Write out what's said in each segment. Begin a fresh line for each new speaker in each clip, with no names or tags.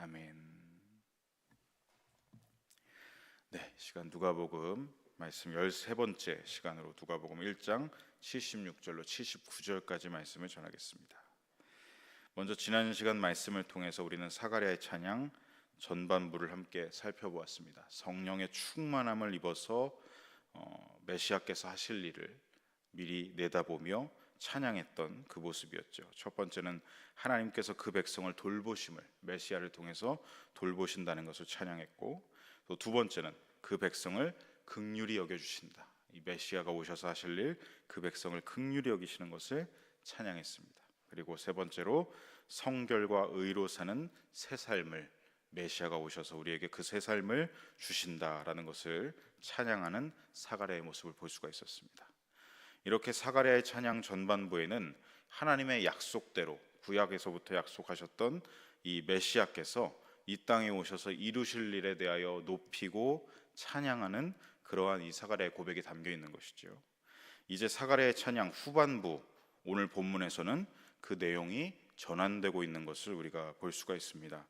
아멘. 네, 시간 누가복음 말씀 13번째 시간으로 누가복음 1장 76절로 79절까지 말씀을 전하겠습니다. 먼저 지난 시간 말씀을 통해서 우리는 사가랴의 찬양 전반부를 함께 살펴보았습니다. 성령의 충만함을 입어서 메시아께서 하실 일을 미리 내다보며 찬양했던 그 모습이었죠. 첫 번째는 하나님께서 그 백성을 돌보심을, 메시아를 통해서 돌보신다는 것을 찬양했고, 또 두 번째는 그 백성을 긍휼히 여겨주신다, 이 메시아가 오셔서 하실 일, 그 백성을 긍휼히 여기시는 것을 찬양했습니다. 그리고 세 번째로 성결과 의로 사는 새 삶을, 메시아가 오셔서 우리에게 그 새 삶을 주신다라는 것을 찬양하는 사가랴의 모습을 볼 수가 있었습니다. 이렇게 사가랴의 찬양 전반부에는 하나님의 약속대로 구약에서부터 약속하셨던 이 메시아께서 이 땅에 오셔서 이루실 일에 대하여 높이고 찬양하는 그러한 이 사가랴의 고백이 담겨 있는 것이죠. 이제 사가랴의 찬양 후반부, 오늘 본문에서는 그 내용이 전환되고 있는 것을 우리가 볼 수가 있습니다.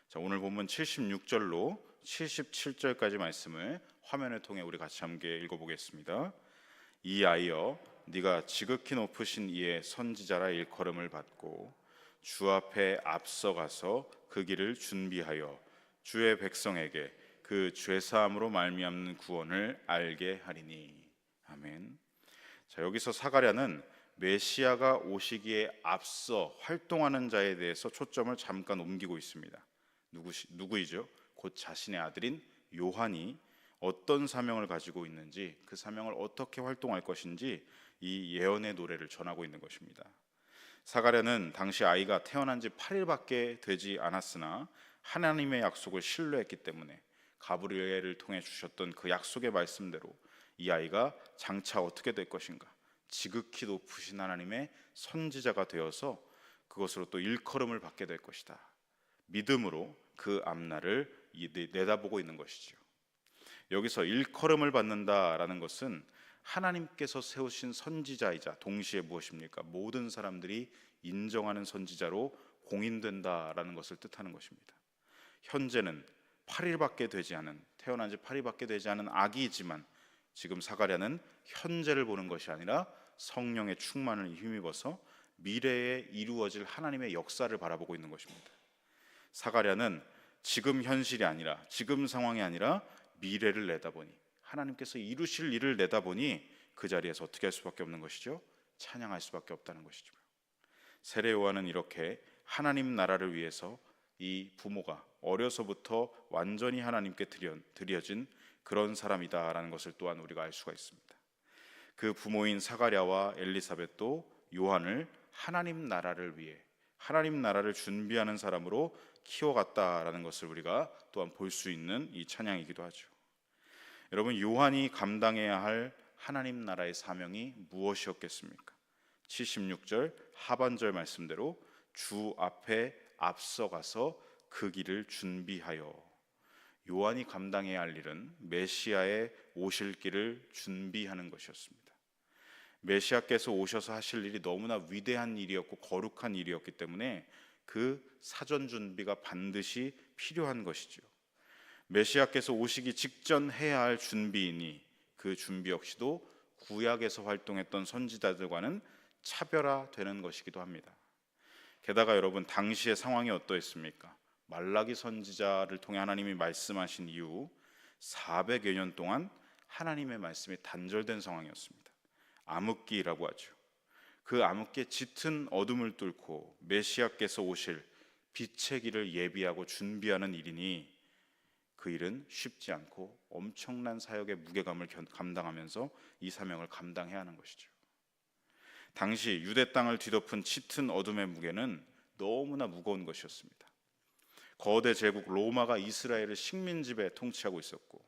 자, 오늘 본문 76절로 77절까지 말씀을 화면을 통해 우리 같이 함께 읽어보겠습니다. 이 아이여, 네가 지극히 높으신 이의 선지자라 일컬음을 받고 주 앞에 앞서가서 그 길을 준비하여 주의 백성에게 그 죄사함으로 말미암는 구원을 알게 하리니. 아멘. 자, 여기서 사가랴는 메시아가 오시기에 앞서 활동하는 자에 대해서 초점을 잠깐 옮기고 있습니다. 누구이죠? 곧 자신의 아들인 요한이 어떤 사명을 가지고 있는지, 그 사명을 어떻게 활동할 것인지 이 예언의 노래를 전하고 있는 것입니다. 사가랴는 당시 아이가 태어난 지 8일밖에 되지 않았으나 하나님의 약속을 신뢰했기 때문에 가브리엘을 통해 주셨던 그 약속의 말씀대로 이 아이가 장차 어떻게 될 것인가, 지극히 높으신 하나님의 선지자가 되어서 그것으로 또 일컬음을 받게 될 것이다, 믿음으로 그 앞날을 내다보고 있는 것이죠. 여기서 일컬음을 받는다라는 것은 하나님께서 세우신 선지자이자 동시에 무엇입니까? 모든 사람들이 인정하는 선지자로 공인된다라는 것을 뜻하는 것입니다. 현재는 8일밖에 되지 않은, 태어난 지 8일밖에 되지 않은 아기이지만 지금 사가랴는 현재를 보는 것이 아니라 성령의 충만을 힘입어서 미래에 이루어질 하나님의 역사를 바라보고 있는 것입니다. 사가랴는 지금 현실이 아니라, 지금 상황이 아니라 미래를 내다보니, 하나님께서 이루실 일을 내다보니 그 자리에서 어떻게 할 수밖에 없는 것이죠? 찬양할 수밖에 없다는 것이죠. 세례 요한은 이렇게 하나님 나라를 위해서 이 부모가 어려서부터 완전히 하나님께 드려진 그런 사람이다라는 것을 또한 우리가 알 수가 있습니다. 그 부모인 사가랴와 엘리사벳도 요한을 하나님 나라를 위해, 하나님 나라를 준비하는 사람으로 키워갔다라는 것을 우리가 또한 볼 수 있는 이 찬양이기도 하죠. 여러분, 요한이 감당해야 할 하나님 나라의 사명이 무엇이었겠습니까? 76절 하반절 말씀대로 주 앞에 앞서가서 그 길을 준비하여, 요한이 감당해야 할 일은 메시아의 오실 길을 준비하는 것이었습니다. 메시아께서 오셔서 하실 일이 너무나 위대한 일이었고 거룩한 일이었기 때문에 그 사전 준비가 반드시 필요한 것이죠. 메시아께서 오시기 직전 해야 할 준비이니 그 준비 역시도 구약에서 활동했던 선지자들과는 차별화되는 것이기도 합니다. 게다가 여러분, 당시의 상황이 어떠했습니까? 말라기 선지자를 통해 하나님이 말씀하신 이후 400여 년 동안 하나님의 말씀이 단절된 상황이었습니다. 암흑기라고 하죠. 그 암흑기의 짙은 어둠을 뚫고 메시아께서 오실 빛의 길을 예비하고 준비하는 일이니 그 일은 쉽지 않고 엄청난 사역의 무게감을 감당하면서 이 사명을 감당해야 하는 것이죠. 당시 유대 땅을 뒤덮은 짙은 어둠의 무게는 너무나 무거운 것이었습니다. 거대 제국 로마가 이스라엘을 식민지배 통치하고 있었고,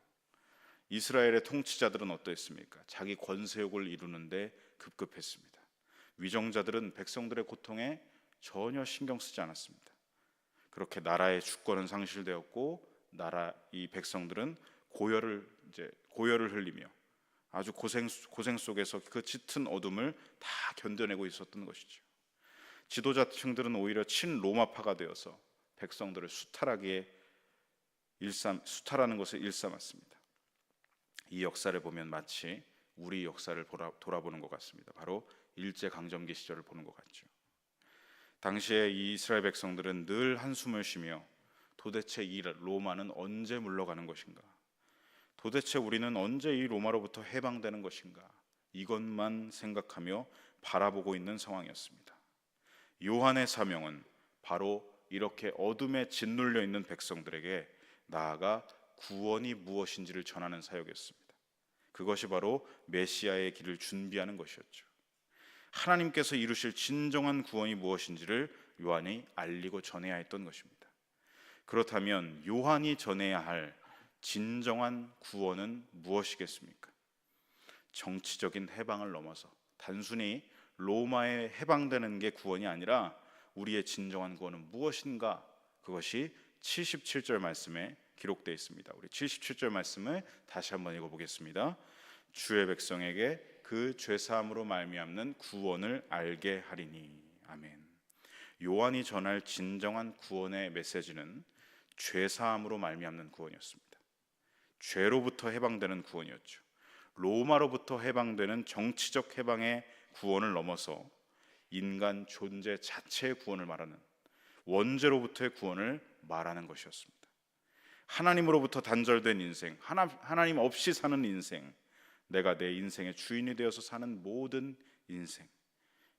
이스라엘의 통치자들은 어떠했습니까? 자기 권세욕을 이루는데 급급했습니다. 위정자들은 백성들의 고통에 전혀 신경 쓰지 않았습니다. 그렇게 나라의 주권은 상실되었고, 이 백성들은 고열을 흘리며 아주 고생 속에서 그 짙은 어둠을 다 견뎌내고 있었던 것이죠. 지도자층들은 오히려 친로마파가 되어서 백성들을 수탈하는 것을 일삼았습니다. 이 역사를 보면 마치 우리 역사를 돌아보는 것 같습니다. 바로 일제강점기 시절을 보는 것 같죠. 당시에 이 이스라엘 백성들은 늘 한숨을 쉬며 도대체 이 로마는 언제 물러가는 것인가? 도대체 우리는 언제 이 로마로부터 해방되는 것인가? 이것만 생각하며 바라보고 있는 상황이었습니다. 요한의 사명은 바로 이렇게 어둠에 짓눌려 있는 백성들에게 나아가 구원이 무엇인지를 전하는 사역이었습니다. 그것이 바로 메시아의 길을 준비하는 것이었죠. 하나님께서 이루실 진정한 구원이 무엇인지를 요한이 알리고 전해야 했던 것입니다. 그렇다면 요한이 전해야 할 진정한 구원은 무엇이겠습니까? 정치적인 해방을 넘어서 단순히 로마에 해방되는 게 구원이 아니라 우리의 진정한 구원은 무엇인가? 그것이 77절 말씀에 기록되어 있습니다. 우리 77절 말씀을 다시 한번 읽어보겠습니다. 주의 백성에게 그 죄사함으로 말미암는 구원을 알게 하리니. 아멘. 요한이 전할 진정한 구원의 메시지는 죄사함으로 말미암는 구원이었습니다. 죄로부터 해방되는 구원이었죠. 로마로부터 해방되는 정치적 해방의 구원을 넘어서 인간 존재 자체의 구원을 말하는 원죄로부터의 구원을 말하는 것이었습니다. 하나님으로부터 단절된 인생, 하나님 없이 사는 인생, 내가 내 인생의 주인이 되어서 사는 모든 인생,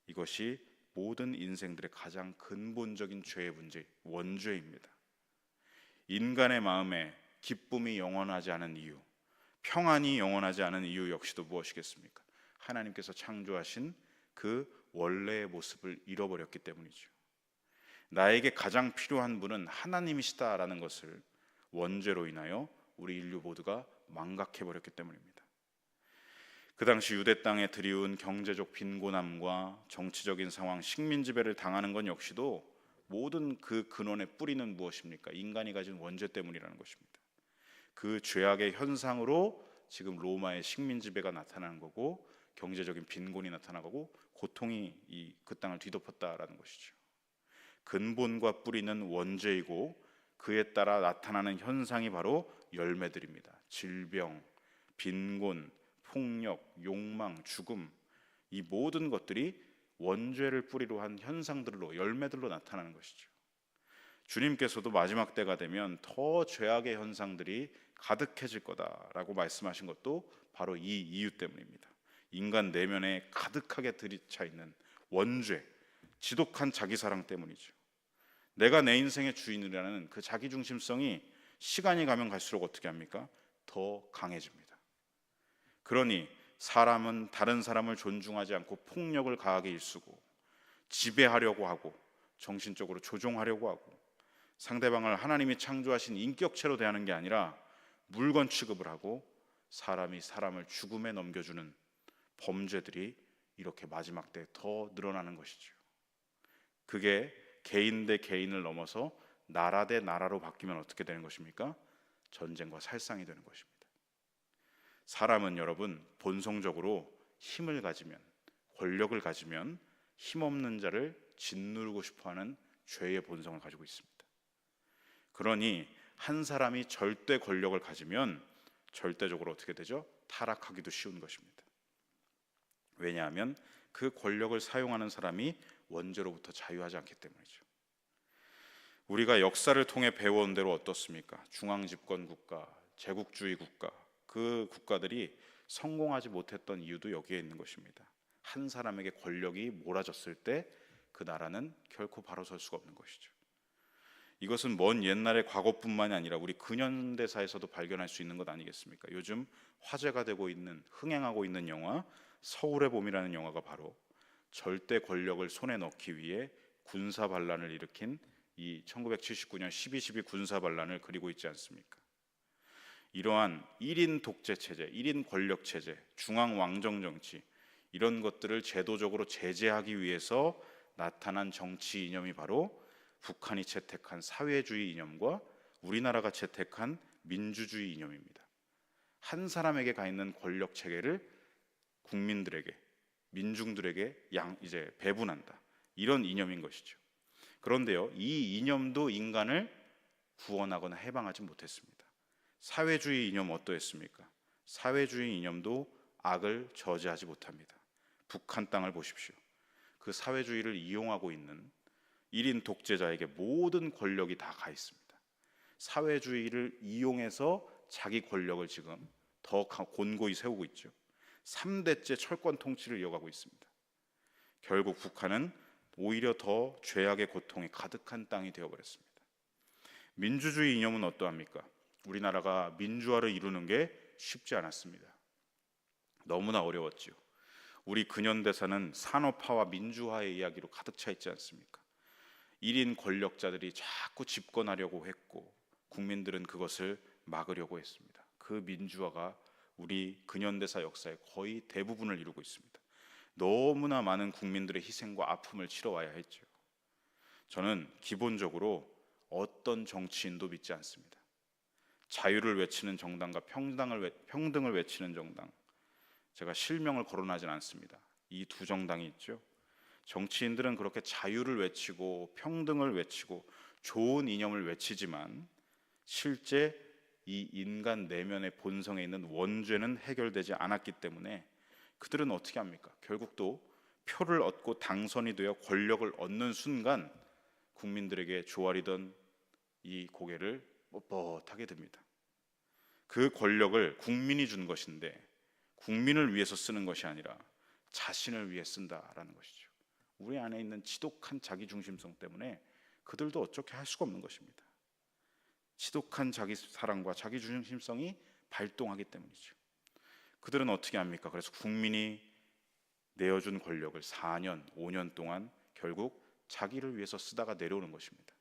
이것이 모든 인생들의 가장 근본적인 죄의 문제, 원죄입니다. 인간의 마음에 기쁨이 영원하지 않은 이유, 평안이 영원하지 않은 이유 역시도 무엇이겠습니까? 하나님께서 창조하신 그 원래의 모습을 잃어버렸기 때문이죠. 나에게 가장 필요한 분은 하나님이시다라는 것을 원죄로 인하여 우리 인류 모두가 망각해버렸기 때문입니다. 그 당시 유대 땅에 드리운 경제적 빈곤함과 정치적인 상황, 식민 지배를 당하는 건 역시도 모든 그 근원의 뿌리는 무엇입니까? 인간이 가진 원죄 때문이라는 것입니다. 그 죄악의 현상으로 지금 로마의 식민 지배가 나타나는 거고, 경제적인 빈곤이 나타나고 고통이 그 땅을 뒤덮었다라는 것이죠. 근본과 뿌리는 원죄이고 그에 따라 나타나는 현상이 바로 열매들입니다. 질병, 빈곤, 폭력, 욕망, 죽음, 이 모든 것들이 원죄를 뿌리로 한 현상들로, 열매들로 나타나는 것이죠. 주님께서도 마지막 때가 되면 더 죄악의 현상들이 가득해질 거다라고 말씀하신 것도 바로 이 이유 때문입니다. 인간 내면에 가득하게 들이차 있는 원죄, 지독한 자기사랑 때문이죠. 내가 내 인생의 주인이라는 그 자기중심성이 시간이 가면 갈수록 어떻게 합니까? 더 강해집니다. 그러니 사람은 다른 사람을 존중하지 않고 폭력을 가하게 일쓰고 지배하려고 하고 정신적으로 조종하려고 하고 상대방을 하나님이 창조하신 인격체로 대하는 게 아니라 물건 취급을 하고 사람이 사람을 죽음에 넘겨주는 범죄들이 이렇게 마지막 때 더 늘어나는 것이죠. 그게 개인 대 개인을 넘어서 나라 대 나라로 바뀌면 어떻게 되는 것입니까? 전쟁과 살상이 되는 것입니다. 사람은 여러분 본성적으로 힘을 가지면, 권력을 가지면 힘없는 자를 짓누르고 싶어하는 죄의 본성을 가지고 있습니다. 그러니 한 사람이 절대 권력을 가지면 절대적으로 어떻게 되죠? 타락하기도 쉬운 것입니다. 왜냐하면 그 권력을 사용하는 사람이 원죄로부터 자유하지 않기 때문이죠. 우리가 역사를 통해 배워온 대로 어떻습니까? 중앙집권 국가, 제국주의 국가, 그 국가들이 성공하지 못했던 이유도 여기에 있는 것입니다. 한 사람에게 권력이 몰아졌을 때 그 나라는 결코 바로 설 수가 없는 것이죠. 이것은 먼 옛날의 과거뿐만이 아니라 우리 근현대사에서도 발견할 수 있는 것 아니겠습니까? 요즘 화제가 되고 있는, 흥행하고 있는 영화 서울의 봄이라는 영화가 바로 절대 권력을 손에 넣기 위해 군사 반란을 일으킨 이 1979년 12.12 군사 반란을 그리고 있지 않습니까? 이러한 1인 독재 체제, 1인 권력 체제, 중앙 왕정 정치, 이런 것들을 제도적으로 제재하기 위해서 나타난 정치 이념이 바로 북한이 채택한 사회주의 이념과 우리나라가 채택한 민주주의 이념입니다. 한 사람에게 가 있는 권력 체계를 국민들에게, 민중들에게 이제 배분한다, 이런 이념인 것이죠. 그런데요, 이 이념도 인간을 구원하거나 해방하지 못했습니다. 사회주의 이념 어떠했습니까? 사회주의 이념도 악을 저지하지 못합니다. 북한 땅을 보십시오. 그 사회주의를 이용하고 있는 1인 독재자에게 모든 권력이 다 가 있습니다. 사회주의를 이용해서 자기 권력을 지금 더 곤고히 세우고 있죠. 3대째 철권 통치를 이어가고 있습니다. 결국 북한은 오히려 더 죄악의 고통이 가득한 땅이 되어버렸습니다. 민주주의 이념은 어떠합니까? 우리나라가 민주화를 이루는 게 쉽지 않았습니다. 너무나 어려웠지요. 우리 근현대사는 산업화와 민주화의 이야기로 가득 차 있지 않습니까? 1인 권력자들이 자꾸 집권하려고 했고 국민들은 그것을 막으려고 했습니다. 그 민주화가 우리 근현대사 역사의 거의 대부분을 이루고 있습니다. 너무나 많은 국민들의 희생과 아픔을 치러와야 했죠. 저는 기본적으로 어떤 정치인도 믿지 않습니다. 자유를 외치는 정당과 평등을 외치는 정당, 제가 실명을 거론하진 않습니다. 이 두 정당이 있죠. 정치인들은 그렇게 자유를 외치고 평등을 외치고 좋은 이념을 외치지만 실제 이 인간 내면의 본성에 있는 원죄는 해결되지 않았기 때문에 그들은 어떻게 합니까? 결국 또 표를 얻고 당선이 되어 권력을 얻는 순간 국민들에게 조아리던 이 고개를 뻣뻣하게 듭니다. 그 권력을 국민이 준 것인데 국민을 위해서 쓰는 것이 아니라 자신을 위해 쓴다라는 것이죠. 우리 안에 있는 지독한 자기중심성 때문에 그들도 어떻게 할 수가 없는 것입니다. 지독한 자기 사랑과 자기중심성이 발동하기 때문이죠. 그들은 어떻게 합니까? 그래서 국민이 내어준 권력을 4년, 5년 동안 결국 자기를 위해서 쓰다가 내려오는 것입니다.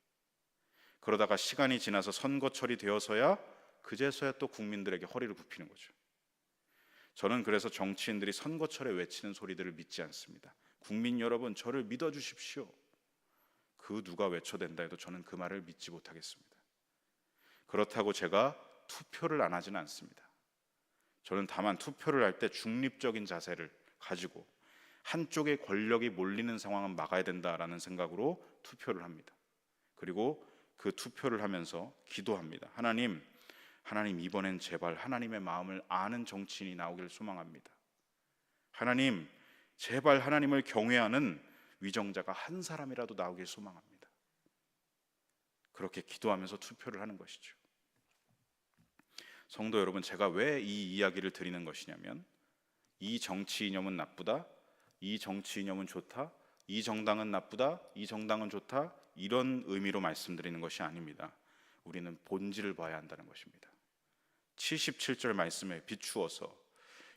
그러다가 시간이 지나서 선거철이 되어서야 그제서야 또 국민들에게 허리를 굽히는 거죠. 저는 그래서 정치인들이 선거철에 외치는 소리들을 믿지 않습니다. 국민 여러분, 저를 믿어주십시오. 그 누가 외쳐댄다 해도 저는 그 말을 믿지 못하겠습니다. 그렇다고 제가 투표를 안 하지는 않습니다. 저는 다만 투표를 할 때 중립적인 자세를 가지고 한쪽의 권력이 몰리는 상황은 막아야 된다라는 생각으로 투표를 합니다. 그리고 그 투표를 하면서 기도합니다. 하나님 이번엔 제발 하나님의 마음을 아는 정치인이 나오기를 소망합니다. 하나님 제발 하나님을 경외하는 위정자가 한 사람이라도 나오길 소망합니다. 그렇게 기도하면서 투표를 하는 것이죠. 성도 여러분, 제가 왜 이 이야기를 드리는 것이냐면 이 정치 이념은 나쁘다, 이 정치 이념은 좋다, 이 정당은 나쁘다, 이 정당은 좋다, 이런 의미로 말씀드리는 것이 아닙니다. 우리는 본질을 봐야 한다는 것입니다. 77절 말씀에 비추어서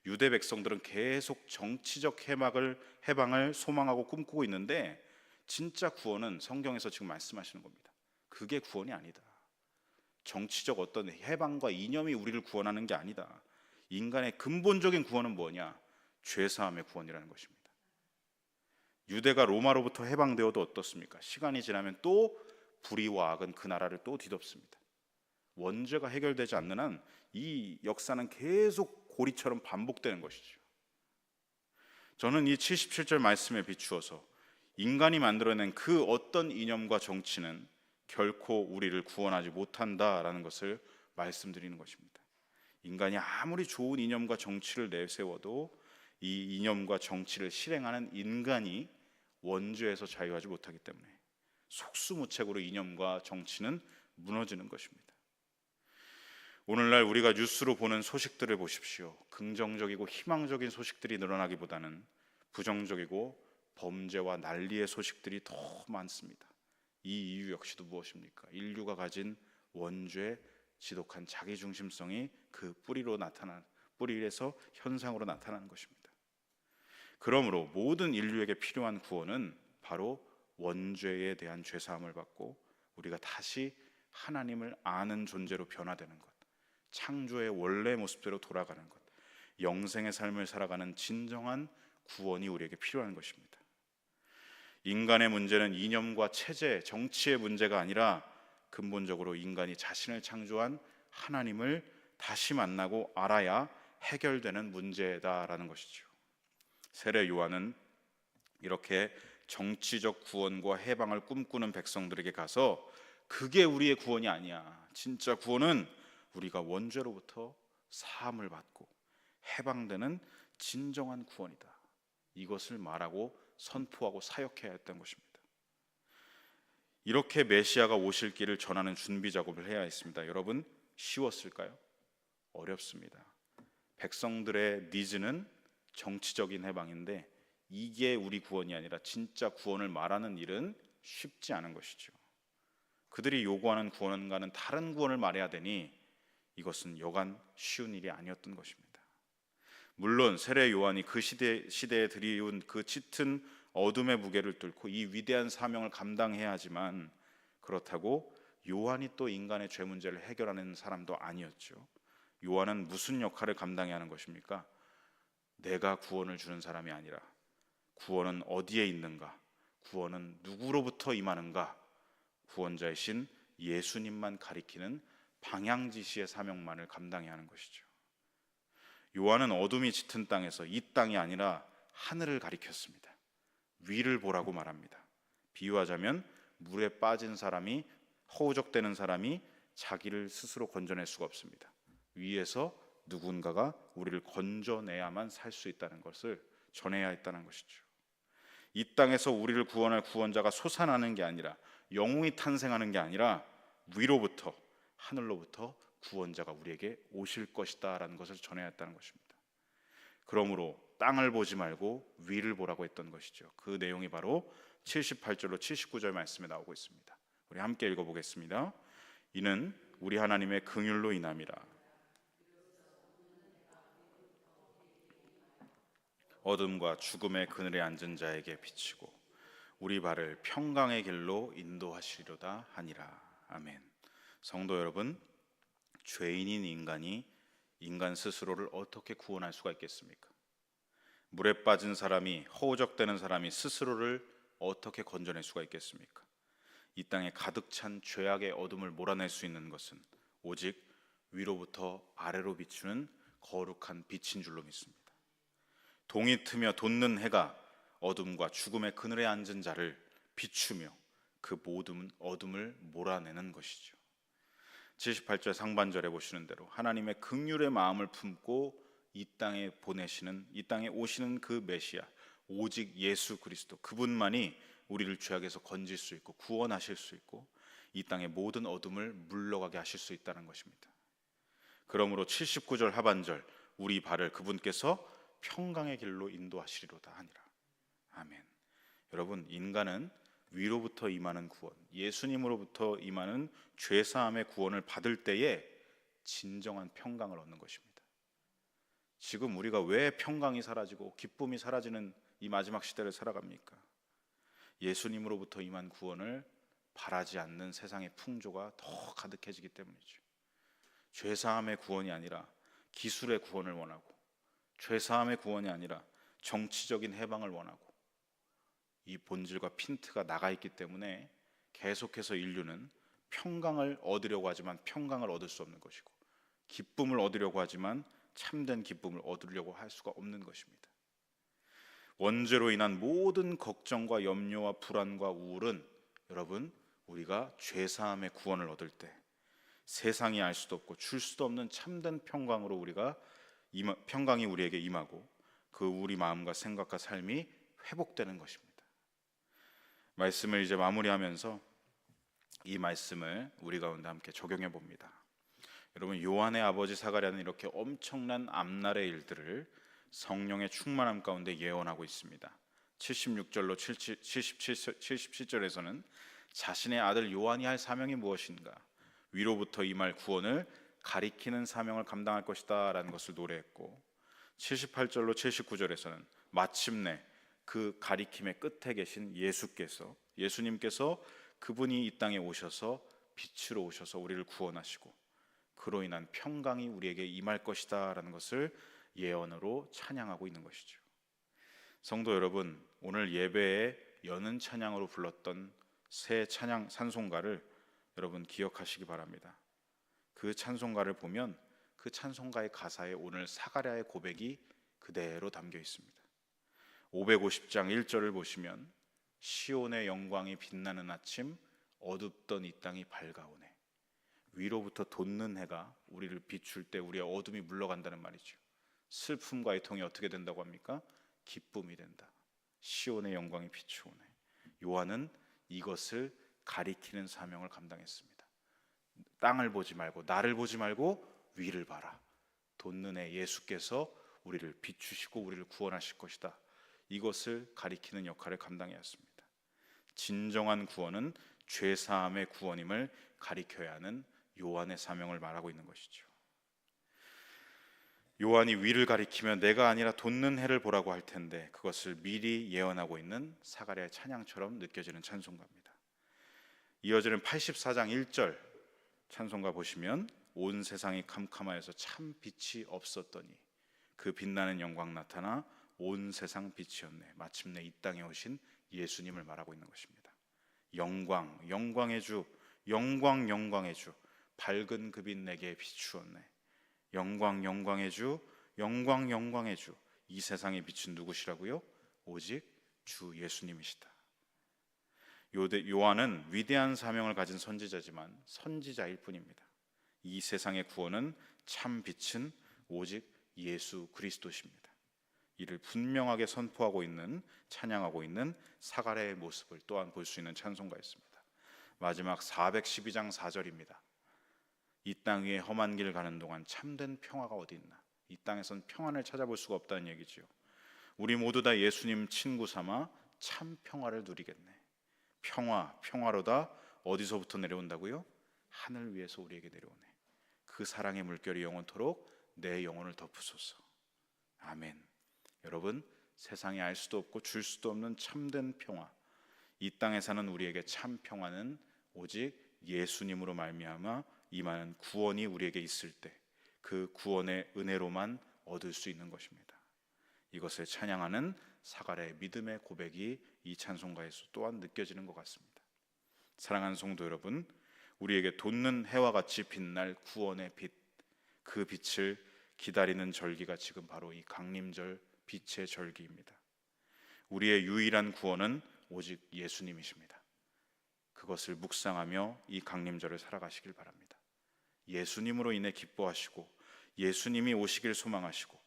유대 백성들은 계속 정치적 해방을 소망하고 꿈꾸고 있는데 진짜 구원은 성경에서 지금 말씀하시는 겁니다. 그게 구원이 아니다. 정치적 어떤 해방과 이념이 우리를 구원하는 게 아니다. 인간의 근본적인 구원은 뭐냐? 죄사함의 구원이라는 것입니다. 유대가 로마로부터 해방되어도 어떻습니까? 시간이 지나면 또 불의와 악은 그 나라를 또 뒤덮습니다. 원죄가 해결되지 않는 한 이 역사는 계속 고리처럼 반복되는 것이죠. 저는 이 77절 말씀에 비추어서 인간이 만들어낸 그 어떤 이념과 정치는 결코 우리를 구원하지 못한다라는 것을 말씀드리는 것입니다. 인간이 아무리 좋은 이념과 정치를 내세워도 이 이념과 정치를 실행하는 인간이 원죄에서 자유하지 못하기 때문에 속수무책으로 이념과 정치는 무너지는 것입니다. 오늘날 우리가 뉴스로 보는 소식들을 보십시오. 긍정적이고 희망적인 소식들이 늘어나기보다는 부정적이고 범죄와 난리의 소식들이 더 많습니다. 이 이유 역시도 무엇입니까? 인류가 가진 원죄, 지독한 자기중심성이 그 뿌리에서 현상으로 나타나는 것입니다. 그러므로 모든 인류에게 필요한 구원은 바로 원죄에 대한 죄사함을 받고 우리가 다시 하나님을 아는 존재로 변화되는 것, 창조의 원래 모습대로 돌아가는 것, 영생의 삶을 살아가는 진정한 구원이 우리에게 필요한 것입니다. 인간의 문제는 이념과 체제, 정치의 문제가 아니라 근본적으로 인간이 자신을 창조한 하나님을 다시 만나고 알아야 해결되는 문제다라는 것이죠. 세례 요한은 이렇게 정치적 구원과 해방을 꿈꾸는 백성들에게 가서 그게 우리의 구원이 아니야. 진짜 구원은 우리가 원죄로부터 사함을 받고 해방되는 진정한 구원이다. 이것을 말하고 선포하고 사역해야 했던 것입니다. 이렇게 메시아가 오실 길을 전하는 준비 작업을 해야 했습니다. 여러분, 쉬웠을까요? 어렵습니다. 백성들의 니즈는 정치적인 해방인데 이게 우리 구원이 아니라 진짜 구원을 말하는 일은 쉽지 않은 것이죠. 그들이 요구하는 구원과는 다른 구원을 말해야 되니 이것은 여간 쉬운 일이 아니었던 것입니다. 물론 세례 요한이 그 시대에 들이운 그 짙은 어둠의 무게를 뚫고 이 위대한 사명을 감당해야 하지만, 그렇다고 요한이 또 인간의 죄 문제를 해결하는 사람도 아니었죠. 요한은 무슨 역할을 감당해야 하는 것입니까? 내가 구원을 주는 사람이 아니라 구원은 어디에 있는가? 구원은 누구로부터 임하는가? 구원자이신 예수님만 가리키는 방향지시의 사명만을 감당해야 하는 것이죠. 요한은 어둠이 짙은 땅에서 이 땅이 아니라 하늘을 가리켰습니다. 위를 보라고 말합니다. 비유하자면 물에 빠진 사람이, 허우적대는 사람이 자기를 스스로 건져낼 수가 없습니다. 위에서 누군가가 우리를 건져내야만 살 수 있다는 것을 전해야 했다는 것이죠. 이 땅에서 우리를 구원할 구원자가 솟아나는 게 아니라, 영웅이 탄생하는 게 아니라 위로부터, 하늘로부터 구원자가 우리에게 오실 것이다 라는 것을 전해야 했다는 것입니다. 그러므로 땅을 보지 말고 위를 보라고 했던 것이죠. 그 내용이 바로 78절로 79절 말씀에 나오고 있습니다. 우리 함께 읽어보겠습니다. 이는 우리 하나님의 긍휼로 인함이라. 어둠과 죽음의 그늘에 앉은 자에게 비치고 우리 발을 평강의 길로 인도하시리로다 하니라. 아멘. 성도 여러분, 죄인인 인간이 인간 스스로를 어떻게 구원할 수가 있겠습니까? 물에 빠진 사람이, 허우적대는 사람이 스스로를 어떻게 건져낼 수가 있겠습니까? 이 땅에 가득 찬 죄악의 어둠을 몰아낼 수 있는 것은 오직 위로부터 아래로 비추는 거룩한 빛인 줄로 믿습니다. 동이 트며 돋는 해가 어둠과 죽음의 그늘에 앉은 자를 비추며 그 모든 어둠을 몰아내는 것이죠. 78절 상반절에 보시는 대로 하나님의 긍휼의 마음을 품고 이 땅에 오시는 그 메시아, 오직 예수 그리스도, 그분만이 우리를 죄악에서 건질 수 있고 구원하실 수 있고 이 땅의 모든 어둠을 물러가게 하실 수 있다는 것입니다. 그러므로 79절 하반절, 우리 발을 그분께서 평강의 길로 인도하시리로다 하니라. 아멘. 여러분, 인간은 위로부터 임하는 구원, 예수님으로부터 임하는 죄사함의 구원을 받을 때에 진정한 평강을 얻는 것입니다. 지금 우리가 왜 평강이 사라지고 기쁨이 사라지는 이 마지막 시대를 살아갑니까? 예수님으로부터 임한 구원을 바라지 않는 세상의 풍조가 더 가득해지기 때문이죠. 죄사함의 구원이 아니라 기술의 구원을 원하고, 죄사함의 구원이 아니라 정치적인 해방을 원하고, 이 본질과 핀트가 나가 있기 때문에 계속해서 인류는 평강을 얻으려고 하지만 평강을 얻을 수 없는 것이고, 기쁨을 얻으려고 하지만 참된 기쁨을 얻으려고 할 수가 없는 것입니다. 원죄로 인한 모든 걱정과 염려와 불안과 우울은 여러분, 우리가 죄사함의 구원을 얻을 때 세상이 알 수도 없고 줄 수도 없는 참된 평강으로 평강이 우리에게 임하고 그 우리 마음과 생각과 삶이 회복되는 것입니다. 말씀을 이제 마무리하면서 이 말씀을 우리 가운데 함께 적용해 봅니다. 여러분, 요한의 아버지 사가랴는 이렇게 엄청난 앞날의 일들을 성령의 충만함 가운데 예언하고 있습니다. 76절로 77절에서는 자신의 아들 요한이 할 사명이 무엇인가, 위로부터 임할 구원을 가리키는 사명을 감당할 것이다 라는 것을 노래했고, 78절로 79절에서는 마침내 그 가리킴의 끝에 계신 예수님께서 그분이 이 땅에 오셔서 빛으로 오셔서 우리를 구원하시고 그로 인한 평강이 우리에게 임할 것이다 라는 것을 예언으로 찬양하고 있는 것이죠. 성도 여러분, 오늘 예배에 여는 찬양으로 불렀던 새 찬양 찬송가를 여러분 기억하시기 바랍니다. 그 찬송가를 보면 그 찬송가의 가사에 오늘 사가랴의 고백이 그대로 담겨 있습니다. 550장 1절을 보시면 시온의 영광이 빛나는 아침, 어둡던 이 땅이 밝아오네. 위로부터 돋는 해가 우리를 비출 때 우리의 어둠이 물러간다는 말이죠. 슬픔과의 통이 어떻게 된다고 합니까? 기쁨이 된다. 시온의 영광이 비추오네. 요한은 이것을 가리키는 사명을 감당했습니다. 땅을 보지 말고, 나를 보지 말고 위를 봐라. 돋는 해 예수께서 우리를 비추시고 우리를 구원하실 것이다. 이것을 가리키는 역할을 감당하였습니다. 진정한 구원은 죄사함의 구원임을 가리켜야 하는 요한의 사명을 말하고 있는 것이죠. 요한이 위를 가리키며 내가 아니라 돋는 해를 보라고 할 텐데, 그것을 미리 예언하고 있는 사가랴의 찬양처럼 느껴지는 찬송가입니다. 이어지는 84장 1절 찬송가 보시면, 온 세상이 캄캄하여서 참 빛이 없었더니 그 빛나는 영광 나타나 온 세상 빛이었네. 마침내 이 땅에 오신 예수님을 말하고 있는 것입니다. 영광, 영광의 주, 영광, 영광의 주, 밝은 그 빛 내게 비추었네. 영광, 영광의 주, 영광, 영광의 주. 이 세상의 빛은 누구시라고요? 오직 주 예수님이시다. 요한은 위대한 사명을 가진 선지자지만 선지자일 뿐입니다. 이 세상의 구원은 참 빛은 오직 예수 그리스도십니다. 이를 분명하게 선포하고 있는, 찬양하고 있는 사가랴의 모습을 또한 볼 수 있는 찬송가였습니다. 마지막 412장 4절입니다. 이 땅 위에 험한 길 가는 동안 참된 평화가 어디 있나? 이 땅에선 평안을 찾아볼 수가 없다는 얘기죠. 우리 모두 다 예수님 친구 삼아 참 평화를 누리겠네. 평화로다. 어디서부터 내려온다고요? 하늘 위에서 우리에게 내려오네. 그 사랑의 물결이 영원토록 내 영혼을 덮으소서. 아멘. 여러분, 세상에 알 수도 없고 줄 수도 없는 참된 평화, 이 땅에 사는 우리에게 참 평화는 오직 예수님으로 말미암아 임하는 구원이 우리에게 있을 때 그 구원의 은혜로만 얻을 수 있는 것입니다. 이것을 찬양하는 사가랴의 믿음의 고백이 이 찬송가에서 또한 느껴지는 것 같습니다. 사랑하는 성도 여러분, 우리에게 돋는 해와 같이 빛날 구원의 빛, 그 빛을 기다리는 절기가 지금 바로 이 강림절 빛의 절기입니다. 우리의 유일한 구원은 오직 예수님이십니다. 그것을 묵상하며 이 강림절을 살아가시길 바랍니다. 예수님으로 인해 기뻐하시고 예수님이 오시길 소망하시고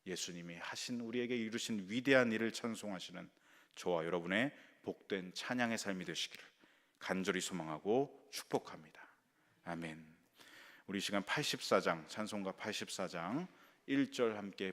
예수님이 하신, 우리에게 이루신 위대한 일을 찬송하시는 저와 여러분의 복된 찬양의 삶이 되시기를 간절히 소망하고 축복합니다. 아멘. 우리 시간 84장, 찬송가 84장 1절 함께